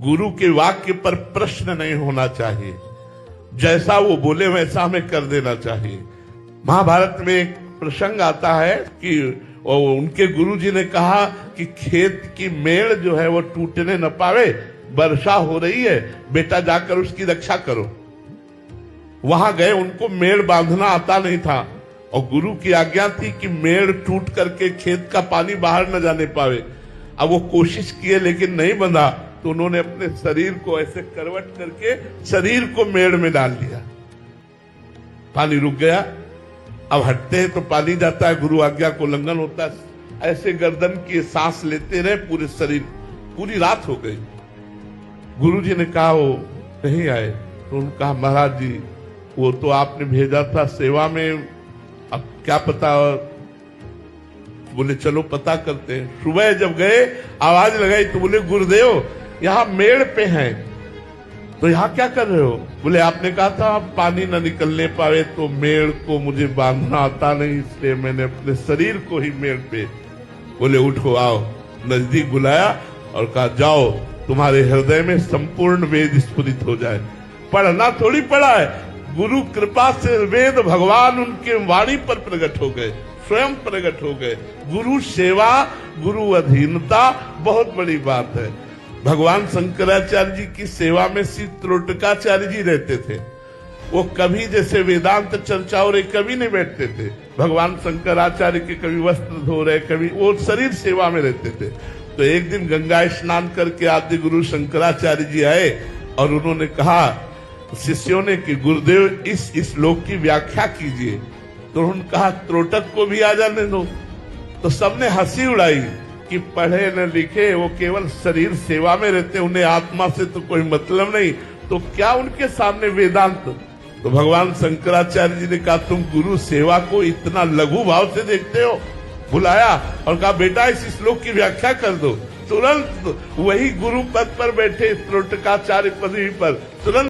गुरु के वाक्य पर प्रश्न नहीं होना चाहिए। जैसा वो बोले वैसा हमें कर देना चाहिए। महाभारत में एक प्रसंग आता है कि उनके गुरुजी ने कहा कि खेत की मेड़ जो है वो टूटने न पावे, वर्षा हो रही है, बेटा जाकर उसकी रक्षा करो। वहां गए, उनको मेड़ बांधना आता नहीं था और गुरु की आज्ञा थी कि मेड़ टूट करके खेत का पानी बाहर न जाने पावे। अब वो कोशिश किए लेकिन नहीं बंधा, तो उन्होंने अपने शरीर को ऐसे करवट करके शरीर को मेड़ में डाल दिया। पानी रुक गया। अब हटते हैं तो पानी जाता है, गुरु आज्ञा को उल्लंघन होता है। ऐसे गर्दन की सांस लेते रहे, पूरे शरीर, पूरी रात हो गई। गुरुजी ने कहा वो नहीं आए, तो उन्होंने कहा महाराज जी वो तो आपने भेजा था सेवा में, अब क्या पता। बोले चलो पता करते हैं। सुबह जब गए आवाज लगाई तो बोले गुरुदेव यहाँ मेड़ पे हैं, तो यहाँ क्या कर रहे हो? बोले आपने कहा था आप पानी न निकलने पावे, तो मेड़ को मुझे बांधना आता नहीं, इसलिए मैंने अपने शरीर को ही मेड़ पे। बोले उठो आओ। नजदीक बुलाया और कहा जाओ, तुम्हारे हृदय में संपूर्ण वेद स्फुरित हो जाए। पढ़ना थोड़ी पड़ा है, गुरु कृपा से वेद भगवान उनके वाणी पर प्रकट हो गए, स्वयं प्रकट हो गए। गुरु सेवा, गुरु अधीनता बहुत बड़ी बात है। भगवान शंकराचार्य जी की सेवा में श्री त्रोटकाचार्य जी रहते थे। वो कभी जैसे वेदांत चर्चा हो रही कभी नहीं बैठते थे। भगवान शंकराचार्य के कभी वस्त्र धो रहे, कभी वो शरीर सेवा में रहते थे। तो एक दिन गंगा स्नान करके आदि गुरु शंकराचार्य जी आए और उन्होंने कहा शिष्यों ने कि गुरुदेव इस श्लोक की व्याख्या कीजिए। तो उन्होंने कहा त्रोटक को भी आ जाने दो। तो सबने हंसी उड़ाई कि पढ़े न लिखे, वो केवल शरीर सेवा में रहते, उन्हें आत्मा से तो कोई मतलब नहीं, तो क्या उनके सामने वेदांत। तो भगवान शंकराचार्य जी ने कहा तुम गुरु सेवा को इतना लघु भाव से देखते हो। बुलाया और कहा बेटा इस श्लोक की व्याख्या कर दो। तुरंत वही गुरु पद पर बैठे त्रोटकाचार्य पदवी पर तुरंत